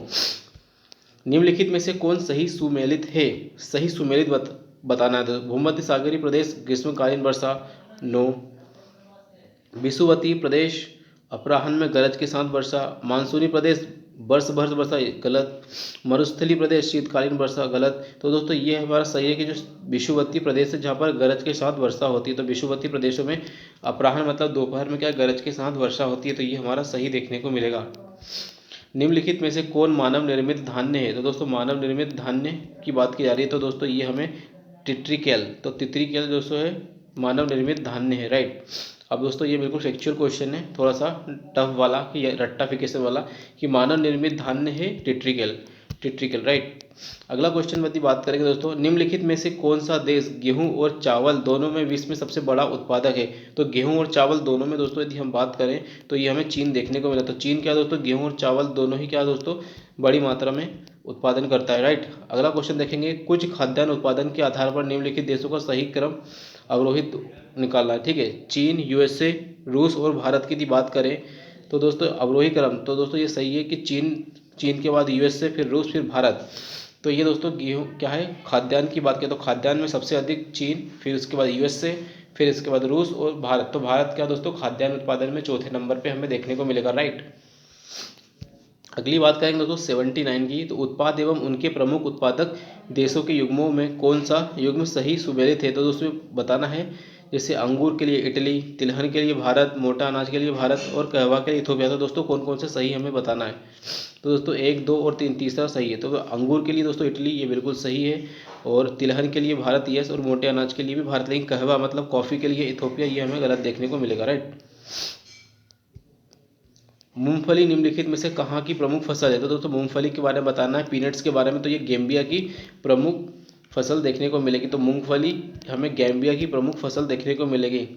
निम्नलिखित में से कौन सही सुमेलित है, सही सुमेलित बताना है। तो भूमध्य सागरीय प्रदेश ग्रीष्मकालीन वर्षा, नो। विषुवतीय प्रदेश अपराह्न में गरज के साथ वर्षा। मानसूनी प्रदेश वर्ष भर वर्षा, गलत। मरुस्थलीय प्रदेश शीतकालीन वर्षा, गलत। तो दोस्तों ये हमारा सही है कि जो विषुवतीय प्रदेश है जहाँ पर गरज के साथ वर्षा होती है। तो विषुवतीय प्रदेशों में अपराह्न मतलब दोपहर में क्या गरज के साथ वर्षा होती है। तो ये हमारा सही देखने को मिलेगा। निम्नलिखित में से कौन मानव निर्मित धान्य है। तो दोस्तों मानव निर्मित धान्य की बात की जा रही है। तो दोस्तों ये हमें टिट्रिकेल, तो तित्रिकेल दोस्तों है मानव निर्मित धान्य है, राइट। अब दोस्तों ये बिल्कुल फैक्चुअल क्वेश्चन है, थोड़ा सा टफ वाला कि रट्टाफिकेशन वाला कि मानव निर्मित धान्य है टिट्रिकेल, राइट। अगला क्वेश्चन यदि बात करेंगे दोस्तों, निम्नलिखित में से कौन सा देश गेहूं और चावल दोनों में विश्व में सबसे बड़ा उत्पादक है। तो गेहूं और चावल दोनों में दोस्तों यदि हम बात करें तो ये हमें चीन देखने को मिला। तो चीन क्या दोस्तों गेहूं और चावल दोनों ही क्या दोस्तों बड़ी मात्रा में उत्पादन करता है, राइट। अगला क्वेश्चन देखेंगे, कुछ खाद्यान्न उत्पादन के आधार पर निम्नलिखित देशों का सही क्रम अवरोहित निकालना है। ठीक है, चीन, यूएसए, रूस और भारत की यदि बात करें तो दोस्तों अवरोही क्रम, तो दोस्तों ये सही है कि चीन के बाद यूएसए, फिर रूस, फिर भारत। तो ये दोस्तों गेहूँ क्या है खाद्यान्न की बात करें तो खाद्यान्न में सबसे अधिक चीन, फिर उसके बाद यूएसए, फिर इसके बाद रूस और भारत। तो भारत क्या दोस्तों खाद्यान्न उत्पादन में चौथे नंबर पे हमें देखने को मिलेगा, राइट। अगली बात करेंगे दोस्तों 79 की, तो उत्पाद एवं उनके प्रमुख उत्पादक देशों के युग्मों में कौन सा युग्म सही सुमेलित है। तो दोस्तों बताना है, जैसे अंगूर के लिए इटली, तिलहन के लिए भारत, मोटा अनाज के लिए भारत और कहवा के लिए इथोपिया। तो दोस्तों कौन कौन से सही हमें बताना है। तो दोस्तों 1, 2 और 3, तीसरा सही है। तो अंगूर के लिए दोस्तों इटली, ये बिल्कुल सही है। और तिलहन के लिए भारत, यस। और मोटे अनाज के लिए भी भारत। लेकिन कहवा मतलब कॉफ़ी के लिए इथोपिया, ये हमें गलत देखने को मिलेगा, राइट। मूंगफली निम्नलिखित में से कहाँ की प्रमुख फसल है। तो दोस्तों मूंगफली के बारे में बताना है। पीनट्स के बारे में तो ये गैम्बिया की प्रमुख फसल देखने को मिलेगी। तो मूंगफली हमें गैम्बिया की प्रमुख फसल देखने को मिलेगी।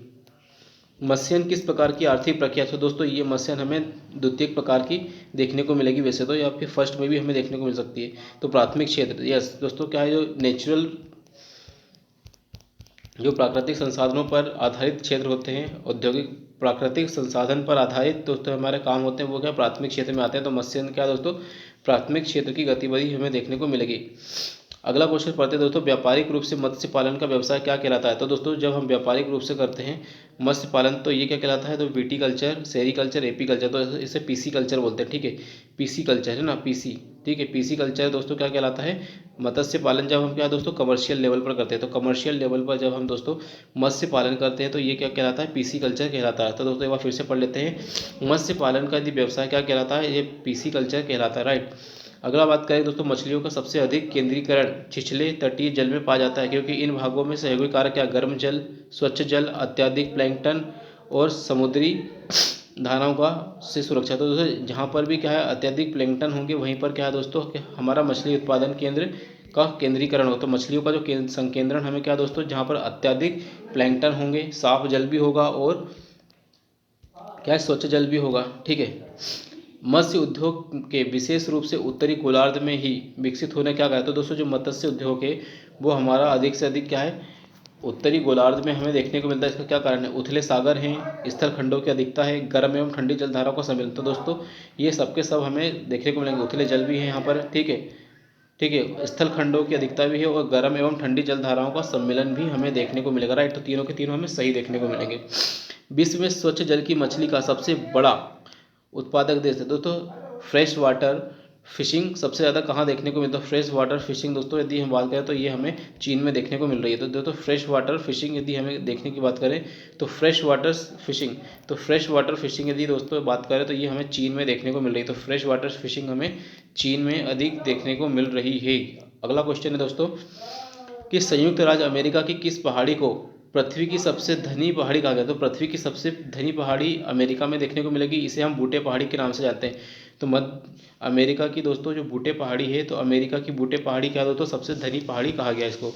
मत्स्यन किस प्रकार की आर्थिक प्रक्रिया? तो दोस्तों ये मत्स्यन हमें द्वितीयक प्रकार की देखने को मिलेगी, वैसे तो या फिर फर्स्ट में भी हमें देखने को मिल सकती है। तो प्राथमिक क्षेत्र, यस दोस्तों, क्या है, जो नेचुरल, जो प्राकृतिक संसाधनों पर आधारित क्षेत्र होते हैं, औद्योगिक प्राकृतिक संसाधन पर आधारित दोस्तों हमारे काम होते हैं, वो क्या प्राथमिक क्षेत्र में आते हैं। तो मत्स्यन क्या दोस्तों, प्राथमिक क्षेत्र की गतिविधि हमें देखने को मिलेगी। अगला क्वेश्चन पढ़ते हैं दोस्तों, व्यापारिक रूप से मत्स्य पालन का व्यवसाय क्या कहलाता है? तो दोस्तों जब हम व्यापारिक रूप से करते हैं मत्स्य पालन तो ये क्या कहलाता है? तो वीटी कल्चर, सेरी कल्चर, एपी कल्चर, तो इसे पीसी कल्चर बोलते हैं। ठीक है, पीसी कल्चर है ना, पीसी। ठीक है, पीसी कल्चर दोस्तों क्या कहलाता है? मत्स्य पालन जब हम क्या दोस्तों कमर्शियल लेवल पर करते हैं, तो कमर्शियल लेवल पर जब हम दोस्तों मत्स्य पालन करते हैं तो ये क्या कहलाता है? पीसी कल्चर कहलाता है। तो दोस्तों एक बार फिर से पढ़ लेते हैं, मत्स्य पालन का यदि व्यवसाय क्या कहलाता है? ये पीसी कल्चर कहलाता है, राइट। अगला बात करें दोस्तों, मछलियों का सबसे अधिक केंद्रीकरण छिछले तटीय जल में पाया जाता है, क्योंकि इन भागों में सहयोगी कारक क्या? गर्म जल, स्वच्छ जल, अत्यधिक प्लैंकटन और समुद्री धाराओं का से सुरक्षा। तो दोस्तों जहाँ पर भी क्या है अत्यधिक प्लैंकटन होंगे वहीं पर क्या है दोस्तों कि हमारा मछली उत्पादन केंद्र का केंद्रीकरण हो। तो मछलियों का जो संकेंद्रण हमें क्या दोस्तों, जहाँ पर अत्यधिक प्लैंकटन होंगे, साफ जल भी होगा और क्या है स्वच्छ जल भी होगा। ठीक है, मत्स्य उद्योग के विशेष रूप से उत्तरी गोलार्ध में ही विकसित होने क्या कहा? तो दोस्तों जो मत्स्य उद्योग है वो हमारा अधिक से अधिक क्या है उत्तरी गोलार्ध में हमें देखने को मिलता है। इसका क्या कारण है? उथले सागर हैं, स्थल खंडों की अधिकता है, गर्म एवं ठंडी जलधाराओं का सम्मिलन। तो दोस्तों ये सबके सब हमें देखने को मिलेंगे, उथले जल भी हैं यहाँ पर। ठीक है, ठीक है, स्थल खंडों की अधिकता भी है और गर्म एवं ठंडी जलधाराओं का सम्मिलन भी हमें देखने को मिलेगा, राइट। तो तीनों के तीनों हमें सही देखने को मिलेंगे। विश्व में स्वच्छ जल की मछली का सबसे बड़ा उत्पादक देश है दोस्तों, फ्रेश वाटर फिशिंग सबसे ज़्यादा कहाँ देखने को मिलता है? फ्रेश वाटर फिशिंग दोस्तों यदि हम बात करें तो ये हमें चीन में देखने को मिल रही है। तो दोस्तों फ्रेश वाटर फिशिंग यदि हमें देखने की बात करें तो फ्रेश वाटर फिशिंग, तो फ्रेश वाटर फिशिंग यदि दोस्तों बात करें तो ये हमें चीन में देखने को मिल रही है। तो फ्रेश वाटर फिशिंग हमें चीन में अधिक देखने को मिल रही है। अगला क्वेश्चन है दोस्तों कि संयुक्त राज्य अमेरिका की किस पहाड़ी को पृथ्वी की सबसे धनी पहाड़ी कहा गया? तो पृथ्वी की सबसे धनी पहाड़ी अमेरिका में देखने को मिलेगी, इसे हम बूटे पहाड़ी के नाम से जानते हैं। तो मध्य अमेरिका की दोस्तों जो बूटे पहाड़ी है, तो अमेरिका की बूटे पहाड़ी क्या दोस्तों सबसे धनी पहाड़ी कहा गया इसको।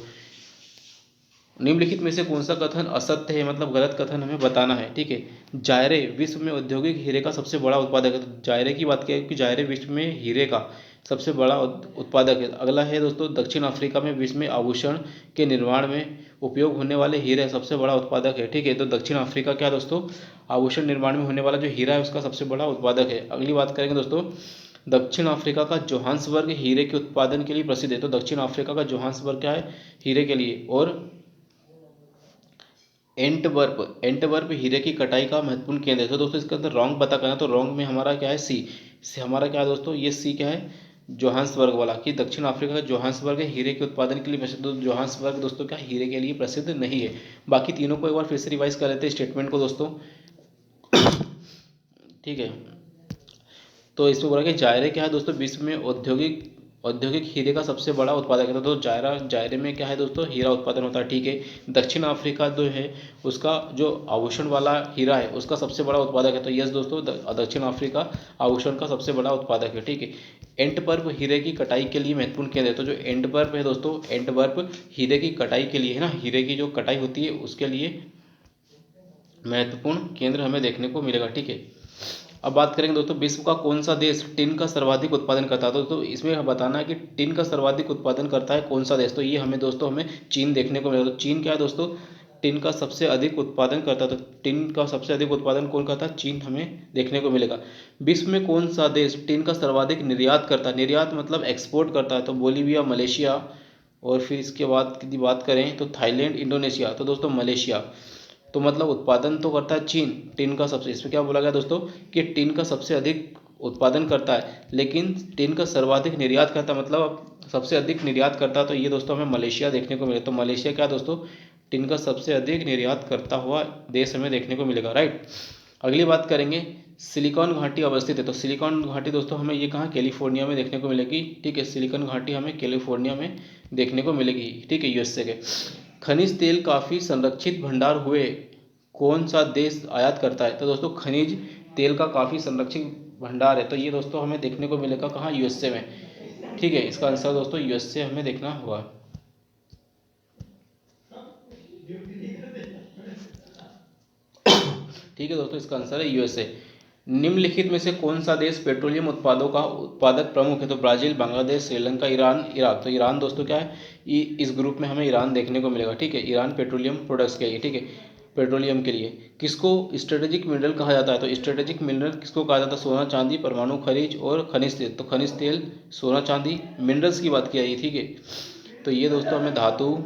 निम्नलिखित में से कौन सा कथन असत्य है, मतलब गलत कथन हमें बताना है। ठीक है, जायरे विश्व में औद्योगिक हीरे का सबसे बड़ा उत्पादक है। तो जायरे की बात करें कि जायरे विश्व में हीरे का सबसे बड़ा उत्पादक है। अगला है दोस्तों दक्षिण अफ्रीका में विश्व में आभूषण के निर्माण में उपयोग होने वाले हीरे सबसे बड़ा उत्पादक है। ठीक है, तो दक्षिण अफ्रीका क्या दोस्तों आभूषण निर्माण में होने वाला जो हीरा है उसका सबसे बड़ा उत्पादक है। अगली बात करेंगे दोस्तों, दक्षिण अफ्रीका का जोहान्सबर्ग हीरे के उत्पादन के लिए प्रसिद्ध है। तो दक्षिण अफ्रीका का जोहान्सबर्ग क्या है? हीरे के लिए। और एंटवर्प हीरे की कटाई का महत्वपूर्ण केंद्र है। तो दोस्तों इसके अंदर रॉन्ग पता करना, तो रॉन्ग में हमारा क्या है? सी हमारा क्या है दोस्तों? ये सी क्या है? जोहान्सबर्ग वाला, कि दक्षिण अफ्रीका का जोहान्सबर्ग हीरे के उत्पादन के लिए प्रसिद्ध। तो जोहान्सबर्ग दोस्तों क्या हीरे के लिए प्रसिद्ध नहीं है। बाकी तीनों को एक बार फिर से रिवाइज कर लेते हैं स्टेटमेंट को दोस्तों। ठीक है, तो इसमें बोला कि जायरे क्या है दोस्तों विश्व में औद्योगिक हीरे का सबसे बड़ा उत्पादक है। तो जायरे में क्या है दोस्तों हीरा उत्पादन होता है। ठीक है, दक्षिण अफ्रीका जो है उसका जो आभूषण वाला हीरा है उसका सबसे बड़ा उत्पादक है। तो यस दोस्तों दक्षिण अफ्रीका आभूषण का सबसे बड़ा उत्पादक है। ठीक है, एंटवर्प हीरे की कटाई के लिए महत्वपूर्ण केंद्र है। तो जो एंटवर्प है दोस्तों, एंटवर्प हीरे की कटाई के लिए है ना, हीरे की जो कटाई होती है उसके लिए महत्वपूर्ण केंद्र हमें देखने को मिलेगा। ठीक है, अब बात करेंगे दोस्तों विश्व का कौन सा देश टिन का सर्वाधिक उत्पादन करता है? तो इसमें बताना है कि टिन का सर्वाधिक उत्पादन करता है कौन सा देश। तो ये हमें दोस्तों हमें चीन देखने को मिलेगा। तो चीन क्या है दोस्तों टिन का सबसे अधिक उत्पादन करता है। तो टिन का सबसे अधिक उत्पादन कौन करता है? चीन हमें देखने को मिलेगा। विश्व में कौन सा देश टिन का सर्वाधिक निर्यात करता है? निर्यात मतलब एक्सपोर्ट करता है। तो बोलीविया, मलेशिया, और फिर इसके बाद यदि बात करें तो थाईलैंड, इंडोनेशिया। तो दोस्तों मलेशिया। तो मतलब उत्पादन तो करता है चीन टिन का सबसे, इसमें क्या बोला गया दोस्तों कि टिन का सबसे अधिक उत्पादन करता है लेकिन टिन का सर्वाधिक निर्यात करता है, मतलब सबसे अधिक निर्यात करता है। तो ये दोस्तों हमें मलेशिया देखने को मिलेगा। तो मलेशिया क्या दोस्तों टिन का सबसे अधिक निर्यात करता हुआ देश हमें देखने को मिलेगा, राइट। अगली बात करेंगे सिलिकॉन घाटी अवस्थित है। तो सिलिकॉन घाटी दोस्तों हमें ये कहाँ कैलिफोर्निया में देखने को मिलेगी। ठीक है, सिलिकॉन घाटी हमें कैलिफोर्निया में देखने को मिलेगी। ठीक है, यूएसए के। खनिज तेल काफ़ी संरक्षित भंडार हुए कौन सा देश आयात करता है? तो दोस्तों खनिज तेल का काफ़ी संरक्षित भंडार है। तो ये दोस्तों हमें देखने को मिलेगा कहाँ? यूएसए में। ठीक है, इसका आंसर दोस्तों यूएसए हमें देखना होगा। ठीक है दोस्तों, इसका आंसर है यूएसए। निम्नलिखित में से कौन सा देश पेट्रोलियम उत्पादों का उत्पादक प्रमुख है? तो Brazil, Bangladesh, Sri Lanka, Iran, Iraq. तो ईरान दोस्तों क्या है, इस ग्रुप में हमें ईरान देखने को मिलेगा। ठीक है, ईरान पेट्रोलियम प्रोडक्ट्स के लिए, ठीक है, पेट्रोलियम के लिए। किसको स्ट्रेटेजिक मिनरल कहा जाता है? तो स्ट्रेटेजिक मिनरल किसको कहा जाता है? सोना, चांदी, परमाणु खनिज और खनिज तेल। तो खनिज तेल, सोना, चांदी, मिनरल्स की बात की जाएगी। ठीक है, तो ये दोस्तों हमें धातु,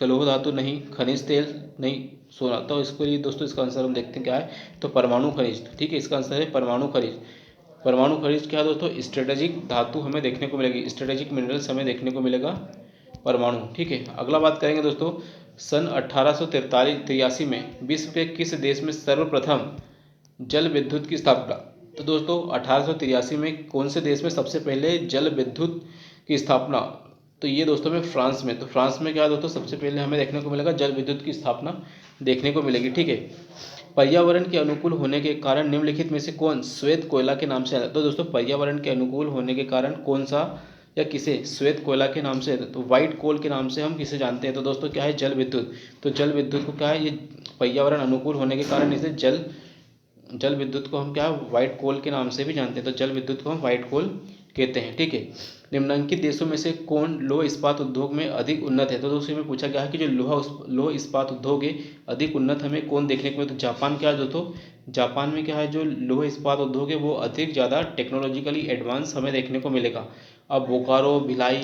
लौह धातु नहीं, खनिज तेल नहीं, सोना। तो इसके लिए दोस्तों इसका आंसर हम देखते हैं क्या है, तो परमाणु खनिज। ठीक है, इसका आंसर है परमाणु खनिज। परमाणु खनिज क्या है दोस्तों? स्ट्रेटेजिक धातु हमें देखने को मिलेगी, स्ट्रेटेजिक मिनरल्स हमें देखने को मिलेगा परमाणु। ठीक है, अगला बात करेंगे दोस्तों, सन 1883 में विश्व के किस देश में सर्वप्रथम जल विद्युत की स्थापना? तो दोस्तों 1883 में कौन से देश में सबसे पहले जल विद्युत की स्थापना? तो ये दोस्तों में फ्रांस में। तो फ्रांस में क्या दोस्तों सबसे पहले हमें देखने को मिलेगा जल विद्युत की स्थापना देखने को मिलेगी। ठीक है, पर्यावरण के अनुकूल होने के कारण निम्नलिखित में से कौन श्वेत कोयला के नाम से आता है? तो दोस्तों पर्यावरण के अनुकूल होने के कारण कौन सा या किसे श्वेत कोयला के नाम से, तो व्हाइट कोल के नाम से हम किसे जानते हैं? तो दोस्तों क्या है, जल विद्युत। तो जल विद्युत को क्या है, ये पर्यावरण अनुकूल होने के कारण इसे जल विद्युत को हम क्या व्हाइट कोल के नाम से भी जानते हैं। तो जल विद्युत को हम व्हाइट कोल कहते हैं। ठीक है, निम्नलिखित देशों में से कौन लौह इस्पात उद्योग में अधिक उन्नत है? तो दोस्तों में पूछा गया है कि जो लौह इस्पात उद्योग है अधिक उन्नत हमें कौन देखने को मिलता है? तो जापान। क्या है दोस्तों, जापान में क्या है, जो लौह इस्पात उद्योग है वो अधिक ज़्यादा टेक्नोलॉजिकली एडवांस हमें देखने को मिलेगा। अब बोकारो, भिलाई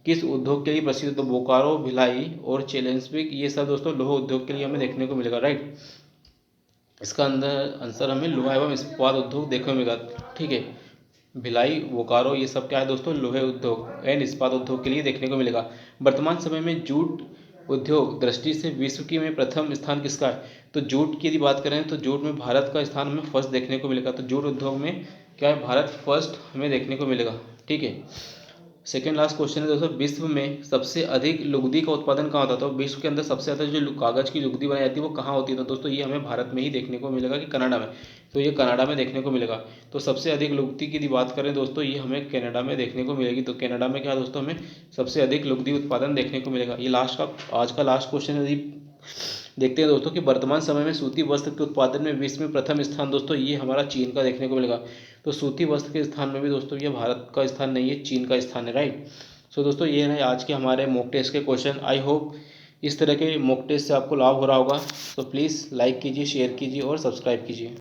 किस उद्योग के लिए प्रसिद्ध? तो बोकारो, भिलाई और चेलेंसविक, ये सब दोस्तों लौह उद्योग के लिए हमें देखने को मिलेगा। राइट, इसका अंदर आंसर हमें लोहा एवं इस्पात उद्योग देखने को मिलेगा। ठीक है, भिलाई, बोकारो, ये सब क्या है दोस्तों, लोहे उद्योग एंड इस्पात उद्योग के लिए देखने को मिलेगा। वर्तमान समय में जूट उद्योग दृष्टि से विश्व की में प्रथम स्थान किसका है? तो जूट की यदि बात करें तो जूट में भारत का स्थान हमें फर्स्ट देखने को मिलेगा। तो जूट उद्योग में क्या है, भारत फर्स्ट हमें देखने को मिलेगा। ठीक है, सेकेंड लास्ट क्वेश्चन है दोस्तों, विश्व में सबसे अधिक लुगदी का उत्पादन कहाँ होता है? तो विश्व के अंदर सबसे ज़्यादा जो कागज़ की लुगदी बनाई जाती है वो कहाँ होती है? तो दोस्तों ये हमें भारत में ही देखने को मिलेगा कि कनाडा में। तो ये कनाडा में देखने को मिलेगा। तो सबसे अधिक लुगदी की यदि बात करें दोस्तों, ये हमें कनाडा में देखने को मिलेगी। तो कनाडा में क्या दोस्तों हमें सबसे अधिक लुगदी उत्पादन देखने को मिलेगा। ये आज का लास्ट क्वेश्चन है। यदि देखते हैं दोस्तों कि वर्तमान समय में सूती वस्त्र के उत्पादन में विश्व में प्रथम स्थान दोस्तों ये हमारा चीन का देखने को मिलेगा। तो सूती वस्त्र के स्थान में भी दोस्तों ये भारत का स्थान नहीं है, चीन का स्थान है। राइट, सो दोस्तों ये है आज के हमारे मॉक टेस्ट के क्वेश्चन। आई होप इस तरह के मॉक टेस्ट से आपको लाभ हो रहा होगा। तो प्लीज़ लाइक कीजिए, शेयर कीजिए और सब्सक्राइब कीजिए।